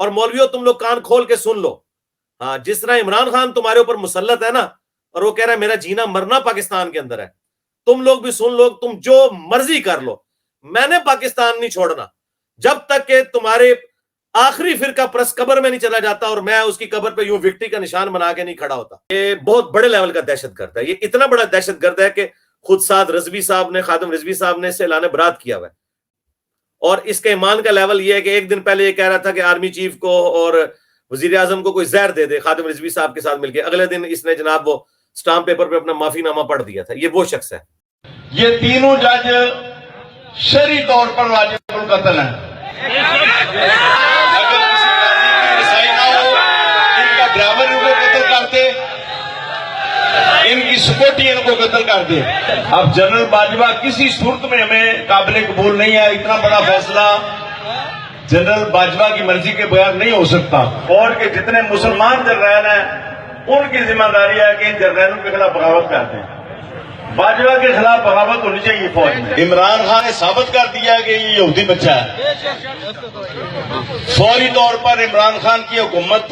اور مولویوں تم لوگ کان کھول کے سن لو، ہاں جس طرح عمران خان تمہارے اوپر مسلط ہے نا، اور وہ کہہ رہا ہے میرا جینا مرنا پاکستان کے اندر ہے، تم لوگ بھی سن لو، تم جو مرضی کر لو، میں نے پاکستان نہیں چھوڑنا جب تک کہ تمہارے آخری فرقہ پرست قبر میں نہیں چلا جاتا اور میں اس کی قبر پہ یوں وکٹری کا نشان بنا کے نہیں کھڑا ہوتا۔ یہ بہت بڑے لیول کا دہشت گرد ہے، یہ اتنا بڑا دہشت گرد ہے کہ خود سعد رضوی صاحب نے، خادم رضوی صاحب نے اس سے اعلان برات کیا ہوا ہے، اور اس کے ایمان کا لیول یہ ہے کہ ایک دن پہلے یہ کہہ رہا تھا کہ آرمی چیف کو اور وزیر اعظم کو کوئی زہر دے دے خادم رضوی صاحب کے ساتھ مل کے، اگلے دن اس نے جناب وہ سٹامپ پیپر پہ اپنا معافی نامہ پڑھ دیا تھا۔ یہ وہ شخص ہے۔ یہ تینوں جج شرعی طور پر واجب القتل ہیں۔ اگر کسی عیسائی نہ ہو، ان کا ڈرائیور ان کو قتل کرتے، ان کی سکیورٹی ان کو قتل کر دے۔ اب جنرل باجوہ کسی صورت میں ہمیں قابل قبول نہیں ہے، اتنا بڑا فیصلہ جنرل باجوہ کی مرضی کے بغیر نہیں ہو سکتا۔ اور کہ جتنے مسلمان جرنیل ہیں ان کی ذمہ داری ہے کہ ان جرنیلوں کے خلاف بغاوت کرتے ہیں۔ باجوہ کے خلاف بغاوت ہونی چاہیے فوج میں۔ عمران خان نے ثابت کر دیا کہ یہ یہودی بچہ ہے، فوری طور پر عمران خان کی حکومت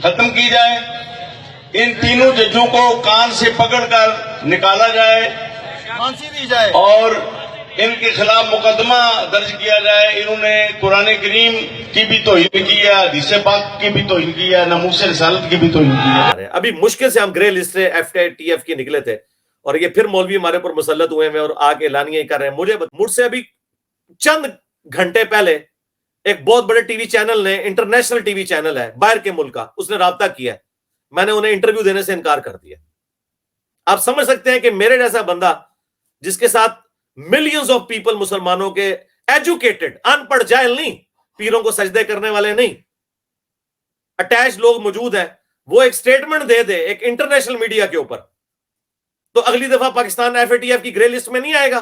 ختم کی جائے، ان تینوں ججوں کو کان سے پکڑ کر نکالا جائے، پھانسی دی جائے، اور ان کے خلاف مقدمہ درج کیا جائے۔ انہوں نے قرآن کریم کی بھی توہین کی ہے، حدیث پاک کی بھی توہین کی ہے، ناموس رسالت کی بھی توہین کی ہے۔ ابھی مشکل سے ہم گرے لسٹ سے FATF کی نکلے تھے، اور یہ پھر مولوی ہمارے پر مسلط ہوئے ہیں اور آگے اعلانیہ ہی کر رہے ہیں۔ مجھ سے ابھی چند گھنٹے پہلے ایک بہت بڑے ٹی وی چینل نے، انٹرنیشنل ٹی وی چینل ہے باہر کے ملک کا، اس نے رابطہ کیا ہے، میں نے انہیں انٹرویو دینے سے انکار کر دیا۔ آپ سمجھ سکتے ہیں کہ میرے جیسا بندہ جس کے ساتھ ملینز آف پیپل مسلمانوں کے ایجوکیٹڈ، ان پڑھ جاہل نہیں، پیروں کو سجدے کرنے والے نہیں، اٹیچ لوگ موجود ہیں، وہ ایک سٹیٹمنٹ دے دے ایک انٹرنیشنل میڈیا کے اوپر، تو اگلی دفعہ پاکستان FATF کی گرے لسٹ میں نہیں آئے گا۔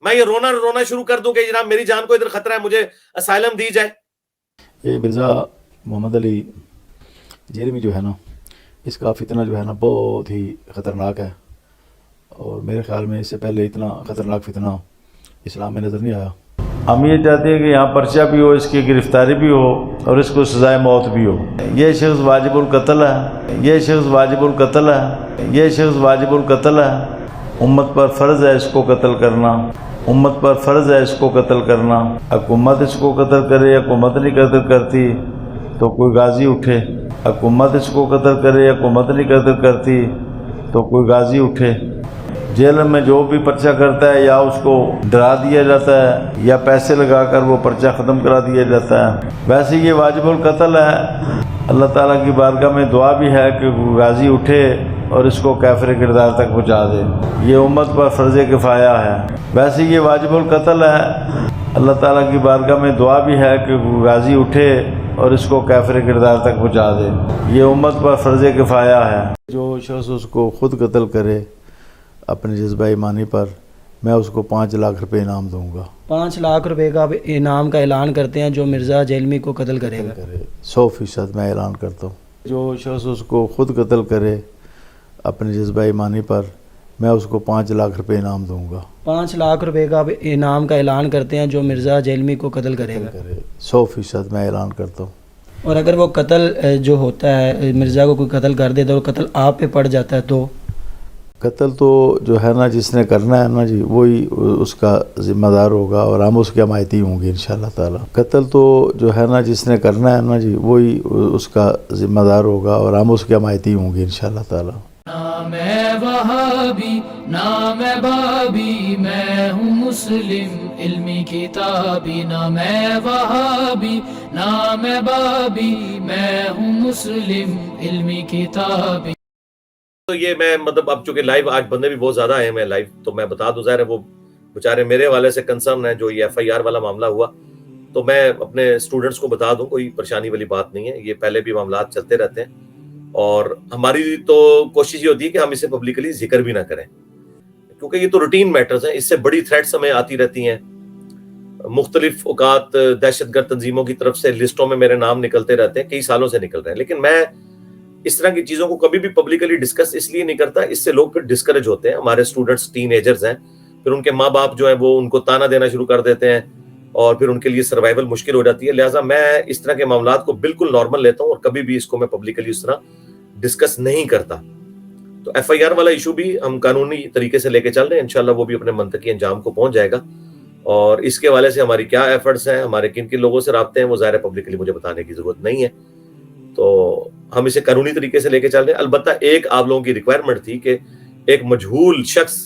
میں یہ رونا شروع کر دوں کہ جناب میری جان کو ادھر خطرہ ہے، مجھے اسائلم دی جائے۔ یہ مرزا محمد علی جیرمی جو ہے نا، اس کا فتنہ جو ہے نا بہت ہی خطرناک ہے، اور میرے خیال میں اس سے پہلے اتنا خطرناک فتنہ اسلام میں نظر نہیں آیا۔ ہم یہ چاہتے ہیں کہ یہاں پرچہ بھی ہو، اس کی گرفتاری بھی ہو، اور اس کو سزائے موت بھی ہو۔ یہ شخص واجب القتل ہے، یہ شخص واجب القتل ہے، یہ شخص واجب القتل ہے۔ امت پر فرض ہے اس کو قتل کرنا، امت پر فرض ہے اس کو قتل کرنا۔ حکومت اس کو قتل کرے، حکومت نہیں قتل کرتی تو کوئی غازی اٹھے، حکومت اس کو قتل کرے، حکومت نہیں قتل کرتی تو کوئی غازی اٹھے۔ جیل میں جو بھی پرچہ کرتا ہے یا اس کو ڈرا دیا جاتا ہے یا پیسے لگا کر وہ پرچہ ختم کرا دیا جاتا ہے۔ ویسے یہ واجب القتل ہے، اللہ تعالیٰ کی بارگاہ میں دعا بھی ہے کہ غازی اٹھے اور اس کو کافر کردار تک پہنچا دے۔ یہ امت پر فرض کفایہ ہے۔ ویسے یہ واجب القتل ہے، اللہ تعالیٰ کی بارگاہ میں دعا بھی ہے کہ غازی اٹھے اور اس کو کافر کردار تک پہنچا دے۔ یہ امت پر فرض کفایہ ہے۔ جو شخص اس کو خود قتل کرے اپنے جذبہ ایمانی پر، میں اس کو 5 لاکھ روپے انعام دوں گا۔ 5 لاکھ روپے کا انعام کا اعلان کرتے ہیں جو مرزا جیلمی کو قتل کرے گا۔ 100% میں اعلان کرتا ہوں۔ جو شخص اس کو خود قتل کرے اپنے جذبہ ایمانی پر، میں اس کو 5 لاکھ روپے انعام دوں گا۔ 5 لاکھ روپے کا انعام کا اعلان کرتے ہیں جو مرزا جیلمی کو قتل کرے گا۔ 100% میں اعلان کرتا ہوں۔ اور اگر وہ قتل جو ہوتا ہے، مرزا کو کوئی قتل کر دیتا ہے اور قتل آپ پہ پڑ جاتا ہے تو قتل تو جو ہے نا جس نے کرنا ہے نا جی، وہی اس کا ذمہ دار ہوگا اور ہم اس کے حمایتی ہوں گے انشاءاللہ تعالی۔ قتل تو جو ہے نا جس نے کرنا ہے نا جی، وہی اس کا ذمہ دار ہوگا اور ہم اس کے حمایتی ہوں گے انشاءاللہ تعالی۔ نہ میں وہابی نہ میں بابی، میں ہوں مسلم علمی کتابی۔ نہ میں وہابی نہ میں بابی، میں ہوں مسلم علمی کتابی۔ تو یہ میں مطلب اب چونکہ لائیو آج بندے بھی بہت زیادہ آئے ہیں لائیو، تو میں بتا دوں، ظاہر ہے وہ بیچارے میرے حوالے سے کنسرن ہیں جو یہ FIR والا معاملہ ہوا، تو میں اپنے اسٹوڈنٹس کو بتا دوں کوئی پریشانی والی بات نہیں ہے، یہ پہلے بھی معاملات چلتے رہتے ہیں، اور ہماری تو کوشش یہ ہوتی ہے کہ ہم اسے پبلکلی ذکر بھی نہ کریں، کیونکہ یہ تو روٹین میٹرز ہیں، اس سے بڑی تھریٹس ہمیں آتی رہتی ہیں، مختلف اوقات دہشت گرد تنظیموں کی طرف سے لسٹوں میں میرے نام نکلتے رہتے ہیں، کئی سالوں سے نکل رہے ہیں، لیکن میں اس طرح کی چیزوں کو کبھی بھی پبلکلی ڈسکس اس لیے نہیں کرتا، اس سے لوگ پھر ڈسکریج ہوتے ہیں، ہمارے اسٹوڈنٹس ٹین ایجرز ہیں، پھر ان کے ماں باپ جو ہیں وہ ان کو تانا دینا شروع کر دیتے ہیں، اور پھر ان کے لیے سروائیول مشکل ہو جاتی ہے. لہٰذا میں اس طرح کے معاملات کو بالکل نارمل لیتا ہوں اور کبھی بھی اس کو میں پبلکلی اس طرح ڈسکس نہیں کرتا. تو ایف آئی آر والا ایشو بھی ہم قانونی طریقے سے لے کے چل رہے ہیں, انشاءاللہ وہ بھی اپنے منطقی انجام کو پہنچ جائے گا. اور اس کے حوالے سے ہماری کیا ایفرٹس ہیں, ہمارے کن کن لوگوں سے رابطے ہیں, وہ ظاہر پبلکلی مجھے بتانے کی ضرورت نہیں ہے. تو ہم اسے قانونی طریقے سے لے کے چل رہے ہیں. البتہ ایک آپ لوگوں کی ریکوائرمنٹ تھی کہ ایک مجہول شخص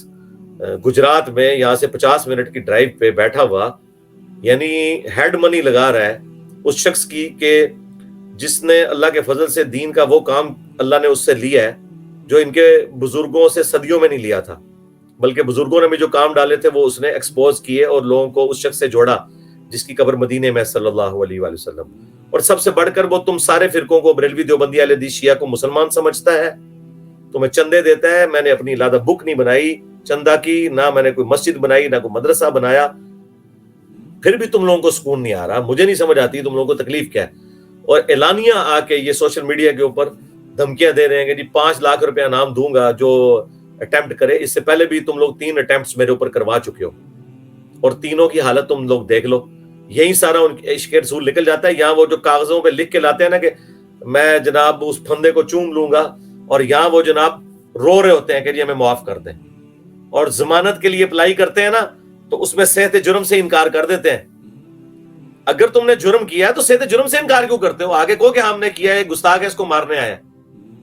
گجرات میں یہاں سے 50 منٹ کی ڈرائیو پہ بیٹھا ہوا, یعنی ہیڈ منی لگا رہا ہے اس شخص کی کہ جس نے اللہ کے فضل سے دین کا وہ کام اللہ نے اس سے لیا ہے جو ان کے بزرگوں سے صدیوں میں نہیں لیا تھا, بلکہ بزرگوں نے بھی جو کام ڈالے تھے وہ اس نے ایکسپوز کیے اور لوگوں کو اس شخص سے جوڑا جس کی قبر مدینے میں صلی اللہ علیہ وآلہ وسلم. اور سب سے بڑھ کر وہ تم سارے فرقوں کو, بریلوی, دیوبندی, اہل حدیث, شیعہ کو مسلمان سمجھتا ہے, تمہیں چندے دیتا ہے. میں نے اپنی لادہ بک نہیں بنائی چندہ کی, نہ میں نے کوئی مسجد بنائی, نہ کوئی مدرسہ بنایا, پھر بھی تم لوگوں کو سکون نہیں آ رہا. مجھے نہیں سمجھ آتی تم لوگوں کو تکلیف کیا ہے. اور اعلانیہ آ کے یہ سوشل میڈیا کے اوپر دھمکیاں دے رہے ہیں کہ جی 5 لاکھ روپے انعام دوں گا جو اٹیمپٹ کرے. اس سے پہلے بھی تم لوگ 3 اٹیمپٹس میرے اوپر کروا چکے ہو اور تینوں کی حالت تم لوگ دیکھ لو. یہی سارا ان عشق رسول نکل جاتا ہے. یہاں وہ جو کاغذوں پہ لکھ کے لاتے ہیں نا کہ میں جناب اس پھندے کو چوم لوں گا, اور یہاں وہ جناب رو رہے ہوتے ہیں کہ جی ہمیں معاف کر دیں. اور ضمانت کے لیے اپلائی کرتے ہیں نا تو اس میں صحت جرم سے انکار کر دیتے ہیں. اگر تم نے جرم کیا ہے تو صحت جرم سے انکار کیوں کرتے ہو؟ آگے کو کہ ہم نے کیا ہے, گستاخ ہے, اس کو مارنے آیا ہے.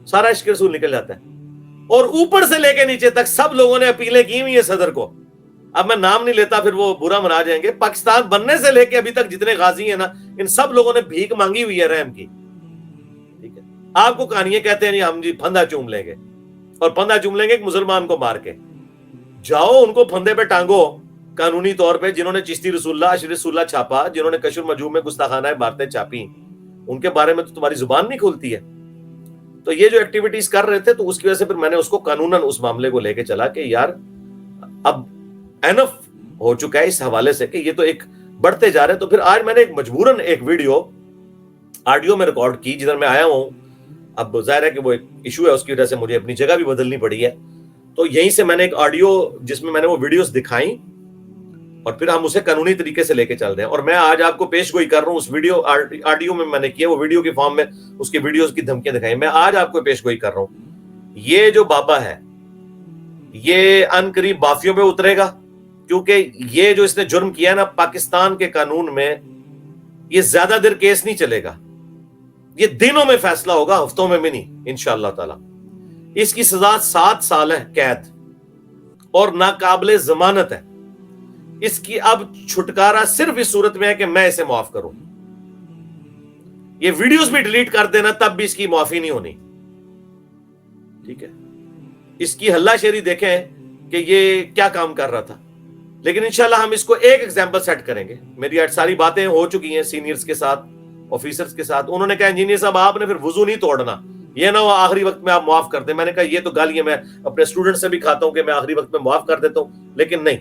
سارا عشق رسول نکل جاتا ہے. اور اوپر سے لے کے نیچے تک سب لوگوں نے اپیلیں کی ہوئی ہیں صدر کو. اب میں نام نہیں لیتا پھر وہ برا منا جائیں گے. پاکستان بننے سے لے کے ابھی تک جتنے غازی ہیں نا, ان سب لوگوں نے بھیک مانگی ہوئی ہے رحم کی. ٹھیک ہے, آپ کو کہانیاں کہتے ہیں ہم جی پھندا چوم لیں گے, اور پھندا چوم لیں گے ایک مسلمان کو مار کے. جاؤ ان کو پھندے پہ ٹانگو قانونی طور پہ, جنہوں نے چشتی رسول اللہ, اشر رسول اللہ چھاپا, جنہوں نے کشف المجوب میں گستاخانہ باتیں چھاپی, ان کے بارے میں تو تمہاری زبان نہیں کھولتی ہے. تو یہ جو ایکٹیویٹیز کر رہے تھے تو اس کی وجہ سے پھر میں نے اس کو قانوناً اس معاملے کو لے کے چلا کہ یار اب اینف ہو چکا ہے اس حوالے سے کہ یہ تو ایک بڑھتے جا رہے ہیں. تو پھر آج میں نے ایک مجبوراً ایک ویڈیو آڈیو میں ریکارڈ کی جدھر میں آیا ہوں. اب ظاہر ہے کہ وہ ایک ایشو ہے, اس کی وجہ سے مجھے اپنی جگہ بھی بدلنی پڑی ہے. تو یہیں سے میں نے ایک آڈیو جس میں نے وہ ویڈیوز دکھائیں اور پھر ہم اسے قانونی طریقے سے لے کے چل رہے ہیں. اور میں آج آپ کو پیش گوئی کر رہا ہوں اس ویڈیو آڈیو میں نے کیا, وہ ویڈیو کے فارم میں اس کی ویڈیوز کی دھمکیاں دکھائیں. میں آج آپ کو پیش گوئی کر رہا ہوں یہ جو بابا ہے یہ ان قریب بافیوں پہ اترے گا, کیونکہ یہ جو اس نے جرم کیا ہے نا پاکستان کے قانون میں یہ زیادہ دیر کیس نہیں چلے گا, یہ دنوں میں فیصلہ ہوگا, ہفتوں میں بھی نہیں انشاءاللہ تعالی. اس کی سزا 7 سال ہے قید اور ناقابل ضمانت ہے. اس کی اب چھٹکارا صرف اس صورت میں ہے کہ میں اسے معاف کروں. یہ ویڈیوز بھی ڈیلیٹ کر دینا تب بھی اس کی معافی نہیں ہونی. ٹھیک ہے, اس کی ہلا شیری دیکھیں کہ یہ کیا کام کر رہا تھا. لیکن انشاءاللہ ہم اس کو ایک ایگزامپل سیٹ کریں گے. میری آج ساری باتیں ہو چکی ہیں سینئرز کے ساتھ, آفیسرز کے ساتھ. انہوں نے کہا انجینئر صاحب آپ نے پھر وضو نہیں توڑنا, یہ نہ ہو آخری وقت میں آپ معاف کر دیں. میں نے کہا یہ تو گالیاں میں اپنے اسٹوڈنٹ سے بھی کھاتا ہوں کہ میں آخری وقت میں معاف کر دیتا ہوں, لیکن نہیں,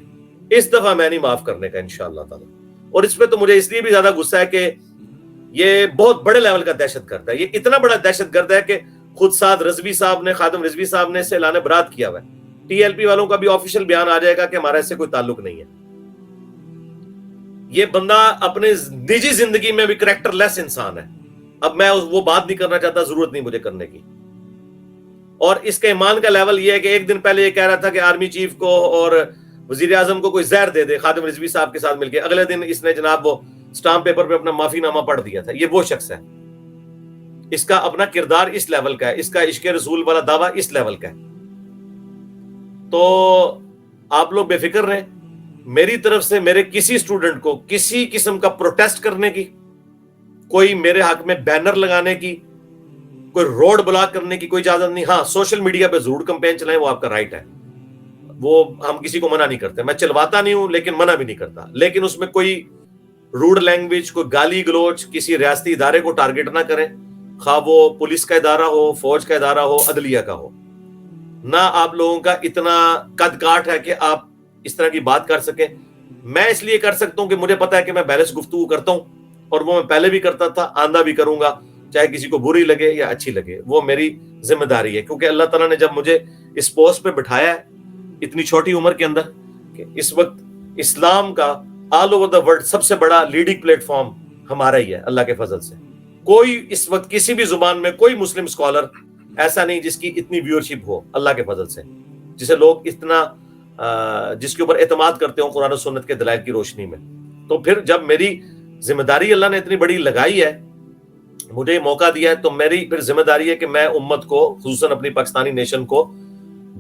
اس دفعہ میں نہیں معاف کرنے کا انشاءاللہ تعالی. اور اس پہ تو مجھے اس لیے بھی زیادہ غصہ ہے کہ یہ بہت بڑے لیول کا دہشت گرد ہے. یہ اتنا بڑا دہشت گرد ہے کہ خود سعد رضوی صاحب نے, خادم رضوی صاحب نے اس سے اعلان برات کیا ہوا ہے. ٹی ایل پی والوں کا بھی آفیشیل بیان آ جائے گا کہ ہمارا اس سے کوئی تعلق نہیں ہے. یہ بندہ اپنے نجی زندگی میں بھی کریکٹر لیس انسان ہے. اب میں وہ بات نہیں کرنا چاہتا, ضرورت نہیں مجھے کرنے کی. اور اس کے ایمان کا لیول یہ ہے کہ ایک دن پہلے یہ کہہ رہا تھا کہ آرمی چیف کو اور وزیر اعظم کو کوئی زہر دے دے خادم رضوی صاحب کے ساتھ مل کے. اگلے دن اس نے جناب وہ سٹامپ پیپر پہ اپنا معافی نامہ پڑھ دیا تھا. یہ وہ شخص ہے, اس کا اپنا کردار اس لیول کا ہے, اس کا عشق رسول والا دعویٰ اس لیول کا ہے. تو آپ لوگ بے فکر رہیں. میری طرف سے میرے کسی اسٹوڈنٹ کو کسی قسم کا پروٹیسٹ کرنے کی, کوئی میرے حق میں بینر لگانے کی, کوئی روڈ بلاک کرنے کی کوئی اجازت نہیں. ہاں سوشل میڈیا پہ ضرور کمپین چلائیں, وہ آپ کا رائٹ ہے, وہ ہم کسی کو منع نہیں کرتے. میں چلواتا نہیں ہوں لیکن منع بھی نہیں کرتا. لیکن اس میں کوئی روڈ لینگویج, کوئی گالی گلوچ کسی ریاستی ادارے کو ٹارگٹ نہ کریں, خواہ وہ پولیس کا ادارہ ہو, فوج کا ادارہ ہو, عدلیہ کا ہو. نہ آپ لوگوں کا اتنا قد کاٹ ہے کہ آپ اس طرح کی بات کر سکیں. میں اس لیے کر سکتا ہوں کہ مجھے پتا ہے کہ میں بیلنس گفتگو کرتا ہوں, اور وہ میں پہلے بھی کرتا تھا, آندہ بھی کروں گا, چاہے کسی کو بری لگے یا اچھی لگے. وہ میری ذمہ داری ہے, کیونکہ اللہ تعالیٰ نے جب مجھے اس پوسٹ پہ بٹھایا ہے اتنی چھوٹی عمر کے اندر کہ اس وقت اسلام کا آل اوور دا ورلڈ سب سے بڑا لیڈنگ پلیٹ فارم ہمارا ہی ہے اللہ کے فضل سے. کوئی اس وقت کسی بھی زبان میں کوئی مسلم اسکالر ایسا نہیں جس کی اتنی ویورشپ ہو اللہ کے فضل سے, جسے لوگ اتنا جس کے اوپر اعتماد کرتے ہوں قرآن و سنت کے دلائل کی روشنی میں. تو پھر جب میری ذمہ داری اللہ نے اتنی بڑی لگائی ہے, مجھے یہ موقع دیا ہے, تو میری پھر ذمہ داری ہے کہ میں امت کو خصوصاً اپنی پاکستانی نیشن کو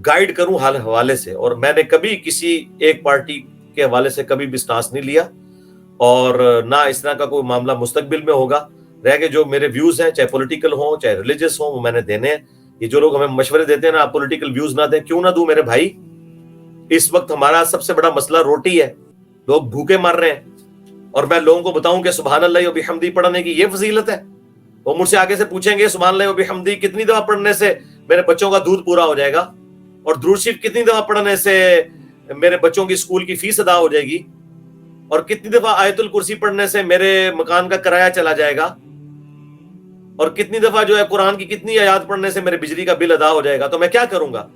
گائیڈ کروں حال حوالے سے. اور میں نے کبھی کسی ایک پارٹی کے حوالے سے کبھی بھی سٹانس نہیں لیا, اور نہ اس طرح کا کوئی معاملہ مستقبل میں ہوگا. رہ کے جو میرے ویوز ہیں چاہے پولیٹیکل ہوں چاہے ریلیجس ہوں وہ میں نے دینے ہیں. یہ جو لوگ ہمیں مشورے دیتے ہیں نا آپ پولیٹیکل ویوز نہ دیں, کیوں نہ دوں میرے بھائی. اس وقت ہمارا سب سے بڑا مسئلہ روٹی ہے, لوگ بھوکے مر رہے ہیں, اور میں لوگوں کو بتاؤں کہ سبحان اللہ و بحمدی پڑھنے کی یہ فضیلت ہے. وہ مجھ سے آگے سے پوچھیں گے سبحان اللہ و بحمدی کتنی دفعہ پڑھنے سے میرے بچوں کا دودھ پورا ہو جائے گا, اور درود شریف کتنی دفعہ پڑھنے سے میرے بچوں کی اسکول کی فیس ادا ہو جائے گی, اور کتنی دفعہ آیت الکرسی پڑھنے سے میرے مکان کا کرایہ چلا جائے گا, اور کتنی دفعہ جو ہے قرآن کی کتنی آیات پڑھنے سے میرے بجلی کا بل ادا ہو جائے گا. تو میں کیا کروں گا؟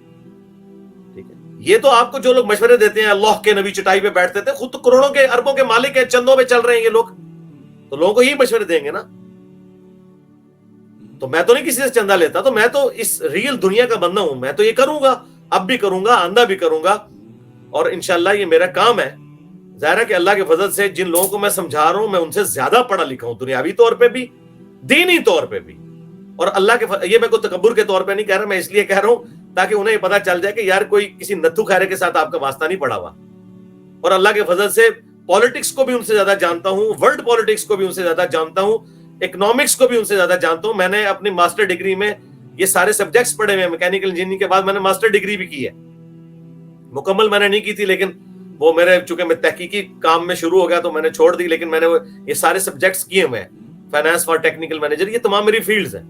ٹھیک ہے, یہ تو آپ کو جو لوگ مشورے دیتے ہیں اللہ کے نبی چٹائی پہ بیٹھتے تھے, خود تو کروڑوں کے اربوں کے مالک ہیں, چندوں پہ چل رہے ہیں یہ لوگ, تو لوگوں کو یہی مشورے دیں گے نا. تو میں تو نہیں کسی سے چندہ لیتا, تو میں تو اس ریئل دنیا کا بندہ ہوں. میں تو یہ کروں گا, اب بھی کروں گا, آندہ بھی کروں گا, اور انشاءاللہ یہ میرا کام ہے. ظاہر ہے کہ اللہ کے فضل سے جن لوگوں کو میں سمجھا رہا ہوں میں ان سے زیادہ پڑھا لکھا ہوں, دنیاوی طور پہ بھی دینی طور پہ بھی. اور اللہ کے یہ میں کوئی تکبر کے طور پہ نہیں کہہ رہا, میں اس لیے کہہ رہا ہوں تاکہ انہیں یہ پتا چل جائے کہ یار کوئی کسی نتھو خیرے کے ساتھ آپ کا واسطہ نہیں پڑا ہوا. اور اللہ کے فضل سے پالیٹکس کو بھی ان سے زیادہ جانتا ہوں, ورلڈ پالیٹکس کو بھی ان سے زیادہ جانتا ہوں, اکنامکس کو بھی ان سے زیادہ جانتا ہوں. میں نے اپنی ماسٹر ڈگری میں یہ سارے سبجیکٹس پڑھے ہوئے ہیں. میکینیکل انجینئرنگ کے بعد میں نے ماسٹر ڈگری بھی کی ہے, مکمل میں نے نہیں کی تھی, لیکن وہ میرے چونکہ میں تحقیقی کام میں شروع ہو گیا تو میں نے چھوڑ دی, لیکن میں نے یہ سارے سبجیکٹس کیے ہوئے ہیں. فائنانس فار ٹیکنیکل مینیجر, یہ تمام میری فیلڈز ہیں,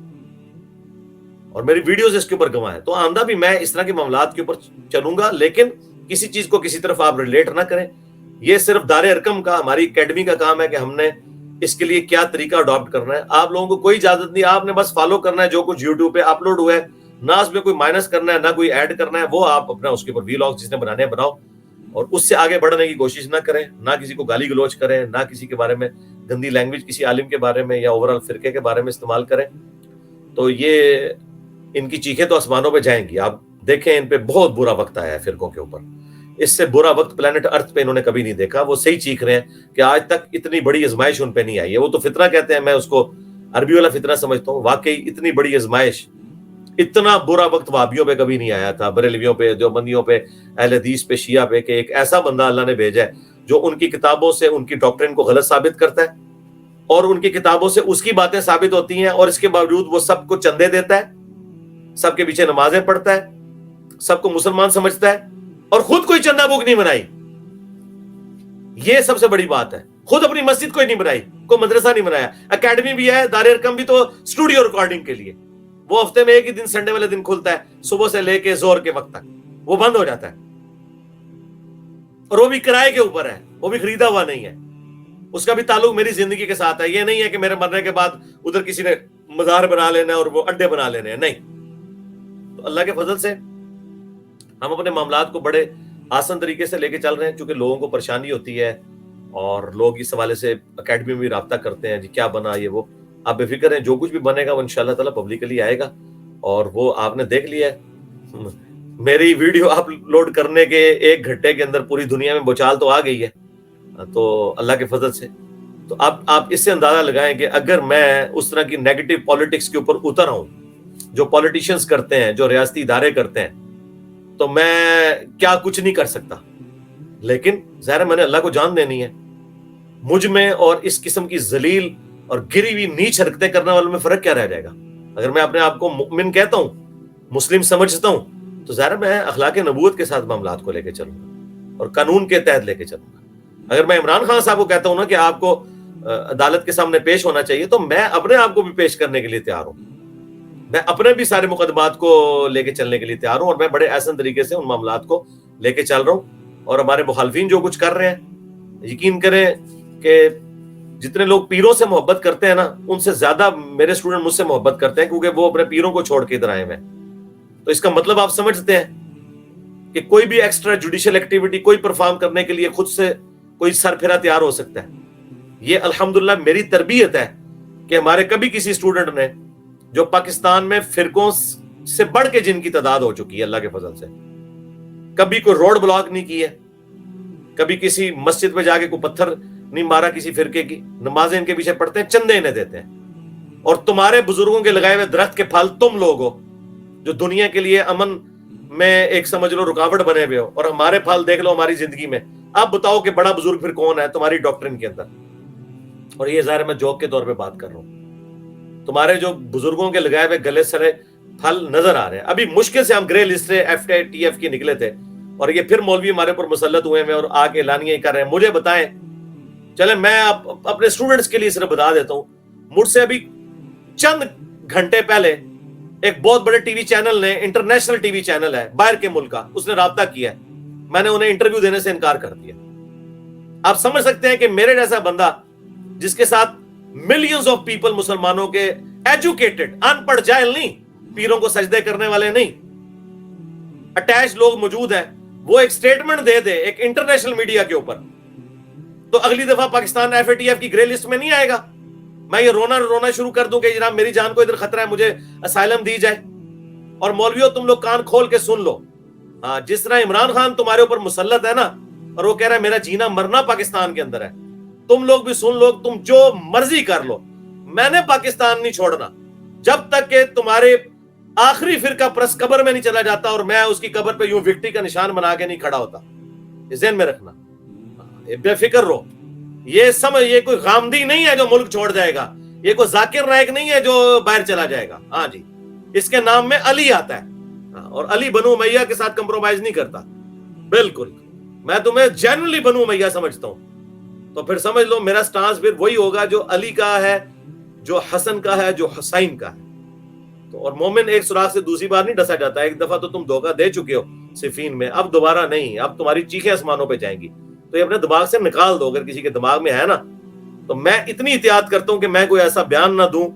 اور میری ویڈیوز اس کے اوپر گواہ ہیں. تو آئندہ بھی میں اس طرح کے معاملات کے اوپر چلوں گا, لیکن کسی چیز کو کسی طرف آپ ریلیٹ نہ کریں. یہ صرف دار ارکم کا, ہماری اکیڈمی کا کام ہے کہ ہم نے اس کے لیے کیا طریقہ اڈاپٹ کرنا ہے. آپ لوگوں کو کوئی اجازت نہیں, آپ نے بس فالو کرنا ہے جو کچھ یوٹیوب پہ اپلوڈ ہوا ہے, نہ اس میں کوئی مائنس کرنا ہے نہ کوئی ایڈ کرنا ہے. وہ آپ اپنا اس کے اوپر ویلاگ جس نے بنانے ہیں بناؤ, اور اس سے آگے بڑھنے کی کوشش نہ کریں, نہ کسی کو گالی گلوچ کریں, نہ کسی کے بارے میں گندی لینگویج کسی عالم کے بارے میں یا اوورال فرقے کے بارے میں استعمال کریں. تو یہ ان کی چیخیں تو آسمانوں پہ جائیں گی. آپ دیکھیں ان پہ بہت برا وقت آیا ہے فرقوں کے اوپر, اس سے برا وقت پلانٹ ارتھ پہ انہوں نے کبھی نہیں دیکھا. وہ صحیح چیخ رہے ہیں کہ آج تک اتنی بڑی آزمائش ان پہ نہیں آئی ہے. وہ تو فتنہ کہتے ہیں, میں اس کو عربی والا فتنہ سمجھتا ہوں. واقعی اتنی بڑی آزمائش, اتنا برا وقت وہابیوں پہ کبھی نہیں آیا تھا, بریلویوں پہ, دیوبندیوں پہ, اہل حدیث پہ, شیعہ پہ, کہ ایک ایسا بندہ اللہ نے بھیجا ہے جو ان کی کتابوں سے ان کی ڈاکٹرین کو غلط ثابت کرتا ہے, اور ان کی کتابوں سے اس کی باتیں ثابت ہوتی ہیں, اور اس کے باوجود وہ سب کو چندے دیتا ہے, سب کے پیچھے نمازیں پڑھتا ہے, سب کو مسلمان سمجھتا ہے, اور خود کوئی چندہ بک نہیں بنائی. یہ سب سے بڑی بات ہے. خود اپنی مسجد کوئی نہیں بنائی, کوئی مدرسہ نہیں بنایا. اکیڈمی بھی ہے, دار ارکم بھی, تو اسٹوڈیو ریکارڈنگ کے لیے وہ ہفتے میں ایک ہی دن سنڈے والے دن کھلتا ہے, صبح سے لے کے زور کے وقت تک وہ بند ہو جاتا ہے, اور وہ بھی کرائے کے اوپر ہے, وہ بھی خریدا ہوا نہیں ہے. اس کا بھی تعلق میری زندگی کے ساتھ ہے. یہ نہیں ہے کہ میرے مرنے کے بعد ادھر کسی نے مزار بنا لینا ہے اور وہ اڈے بنا لینے ہیں, نہیں. تو اللہ کے فضل سے ہم اپنے معاملات کو بڑے آسان طریقے سے لے کے چل رہے ہیں, چونکہ لوگوں کو پریشانی ہوتی ہے اور لوگ اس حوالے سے اکیڈمی میں بھی رابطہ کرتے ہیں, جی کیا بنا یہ وہ. آپ بے فکر ہیں, جو کچھ بھی بنے گا وہ انشاءاللہ تعالیٰ پبلکلی آئے گا, اور وہ آپ نے دیکھ لیا ہے. میری ویڈیو اپلوڈ کرنے کے 1 گھنٹے کے اندر پوری دنیا میں بچال تو آ گئی ہے, تو اللہ کے فضل سے. تو اب آپ اس سے اندازہ لگائیں کہ اگر میں اس طرح کی نیگیٹو پالیٹکس کے اوپر اتر آؤں جو پالیٹیشینز کرتے ہیں, جو ریاستی ادارے کرتے ہیں, تو میں کیا کچھ نہیں کر سکتا. لیکن ظاہر میں نے اللہ کو جان دینی ہے. مجھ میں اور اس قسم کی ذلیل اور گری ہوئی نیچ حرکتیں کرنے والوں میں فرق کیا رہ جائے گا؟ اگر میں اپنے آپ کو مؤمن کہتا ہوں, مسلم سمجھتا ہوں, تو ظاہر میں اخلاق نبوت کے ساتھ معاملات کو لے کے چلوں گا اور قانون کے تحت لے کے چلوں گا. اگر میں عمران خان صاحب کو کہتا ہوں نا کہ آپ کو عدالت کے سامنے پیش ہونا چاہیے, تو میں اپنے آپ کو بھی پیش کرنے کے لیے تیار ہوں. میں اپنے بھی سارے مقدمات کو لے کے چلنے کے لیے تیار ہوں, اور میں بڑے احسن طریقے سے ان معاملات کو لے کے چل رہا ہوں. اور ہمارے مخالفین جو کچھ کر رہے ہیں, یقین کریں کہ جتنے لوگ پیروں سے محبت کرتے ہیں نا, ان سے زیادہ میرے اسٹوڈنٹ مجھ سے محبت کرتے ہیں, کیونکہ وہ اپنے پیروں کو چھوڑ کے ادھر آئے ہوئے ہیں. تو اس کا مطلب آپ سمجھتے ہیں کہ کوئی بھی ایکسٹرا جوڈیشل ایکٹیویٹی کوئی پرفارم کرنے کے لیے خود سے کوئی سر پھرا تیار ہو سکتا ہے. یہ الحمدللہ میری تربیت ہے کہ ہمارے کبھی کسی اسٹوڈنٹ نے جو پاکستان میں فرقوں سے بڑھ کے جن کی تعداد ہو چکی ہے اللہ کے فضل سے, کبھی کوئی روڈ بلاک نہیں کی ہے, کبھی کسی مسجد میں جا کے کوئی پتھر نہیں مارا کسی فرقے کی, نمازیں ان کے پیچھے پڑھتے ہیں, چندے انہیں دیتے ہیں. اور تمہارے بزرگوں کے لگائے ہوئے درخت کے پھل تم لوگ ہو جو دنیا کے لیے امن میں ایک سمجھ لو رکاوٹ بنے ہوئے ہو, اور ہمارے پھل دیکھ لو ہماری زندگی میں. اب بتاؤ کہ بڑا بزرگ پھر کون ہے تمہاری ڈاکٹرن کے اندر؟ اور یہ ظاہر میں جوک کے طور پہ بات کر رہا ہوں. تمہارے جو بزرگوں کے لگائے ہوئے گلے سرے پھل نظر آ رہے ہیں. ابھی مشکل سے ہم گرے لسٹ سے FATF کی نکلے تھے, اور یہ پھر مولوی ہمارے اوپر مسلط ہوئے ہیں اور آ کے اعلانیہ کر رہے ہیں. مجھے بتائیں, چلیں میں اپنے اسٹوڈنٹس کے لیے صرف بتا دیتا ہوں, مجھ سے ابھی چند گھنٹے پہلے ایک بہت بڑے ٹی وی چینل نے, انٹرنیشنل ٹی وی چینل ہے باہر کے ملک کا, اس نے رابطہ کیا ہے. میں نے انہیں انٹرویو دینے سے انکار کر دیا. آپ سمجھ سکتے ہیں کہ میرے جیسا بندہ جس کے ساتھ ملینز آف پیپل مسلمانوں کے ایجوکیٹڈ ان پڑھ جاہل نہیں, پیروں کو سجدے کرنے والے نہیں, اٹیچ لوگ موجود ہیں, وہ ایک سٹیٹمنٹ دے دے ایک انٹرنیشنل میڈیا کے اوپر, تو اگلی دفعہ پاکستان FATF کی گرے لسٹ میں نہیں آئے گا. میں یہ رونا شروع کر دوں کہ جناب میری جان کو ادھر خطرہ ہے, مجھے اسائلم دی جائے. اور مولویوں تم لوگ کان کھول کے سن لو, جس طرح عمران خان تمہارے اوپر مسلط ہے نا, اور وہ کہہ رہا ہے میرا جینا مرنا پاکستان کے اندر ہے, تم لوگ بھی سن لو, تم جو مرضی کر لو, میں نے پاکستان نہیں چھوڑنا جب تک کہ تمہارے آخری فرقہ پرست قبر میں نہیں چلا جاتا اور میں اس کی قبر پہ یوں وکٹری کا نشان بنا کے نہیں کھڑا ہوتا. یہ ذہن میں رکھنا, بے فکر رہو. یہ سمجھ, یہ کوئی غامدی نہیں ہے جو ملک چھوڑ جائے گا, یہ کوئی ذاکر نائک نہیں ہے جو باہر چلا جائے گا. ہاں جی, اس کے نام میں علی آتا ہے, اور علی بنو امیہ کے ساتھ کمپرومائز نہیں کرتا. بالکل, میں تمہیں جینولی بنو امیہ سمجھتا ہوں, تو پھر سمجھ لو میرا سٹانس پھر وہی ہوگا جو علی کا ہے, جو حسن کا ہے, جو حسین کا ہے. تو اور مومن ایک سوراخ سے دوسری بار نہیں ڈسا جاتا. ایک دفعہ تو تم دھوکہ دے چکے ہو صفین میں, اب دوبارہ نہیں, اب تمہاری چیخیں آسمانوں پہ جائیں گی. تو یہ اپنے دماغ سے نکال دو, اگر کسی کے دماغ میں ہے نا. تو میں اتنی احتیاط کرتا ہوں کہ میں کوئی ایسا بیان نہ دوں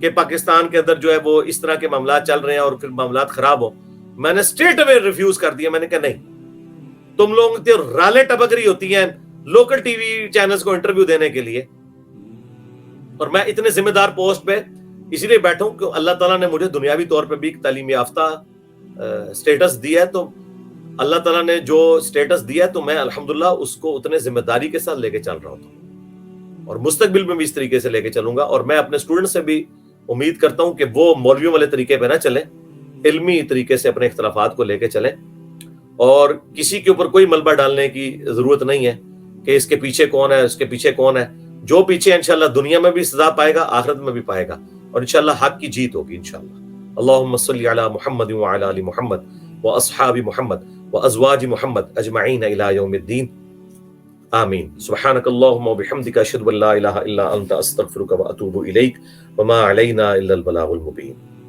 کہ پاکستان کے اندر جو ہے وہ اس طرح کے معاملات چل رہے ہیں اور پھر معاملات خراب ہو. میں نے اسٹریٹ اوے ریفیوز کر دیا. میں نے کہا نہیں, تم لوگ تو رالے ٹپک رہی ہوتی ہیں لوکل ٹی وی چینلز کو انٹرویو دینے کے لیے, اور میں اتنے ذمہ دار پوسٹ پہ اسی لیے بیٹھا ہوں کہ اللہ تعالیٰ نے مجھے دنیاوی طور پہ بھی تعلیم یافتہ سٹیٹس دیا ہے. تو اللہ تعالیٰ نے جو سٹیٹس دیا ہے تو میں الحمدللہ اس کو اتنے ذمہ داری کے ساتھ لے کے چل رہا ہوں, اور مستقبل میں بھی اس طریقے سے لے کے چلوں گا. اور میں اپنے اسٹوڈنٹ سے بھی امید کرتا ہوں کہ وہ مولویوں والے طریقے پہ نہ چلیں, علمی طریقے سے اپنے اختلافات کو لے کے چلیں, اور کسی کے اوپر کوئی ملبہ ڈالنے کی ضرورت نہیں ہے کہ اس کے پیچھے کون ہے, اس کے پیچھے کون ہے. جو پیچھے انشاءاللہ دنیا میں بھی سزا پائے گا, آخرت میں بھی پائے گا, اور انشاءاللہ حق کی جیت ہوگی انشاءاللہ. اللہم صلی علی محمد وعلی آل محمد واصحاب محمد وازواج محمد اجمعین الی یوم الدین, آمین. سبحانک اللہم وبحمدک, اشہد ان لا الہ الا انت, استغفرک واتوب الیک, وما علینا الا البلاغ المبین.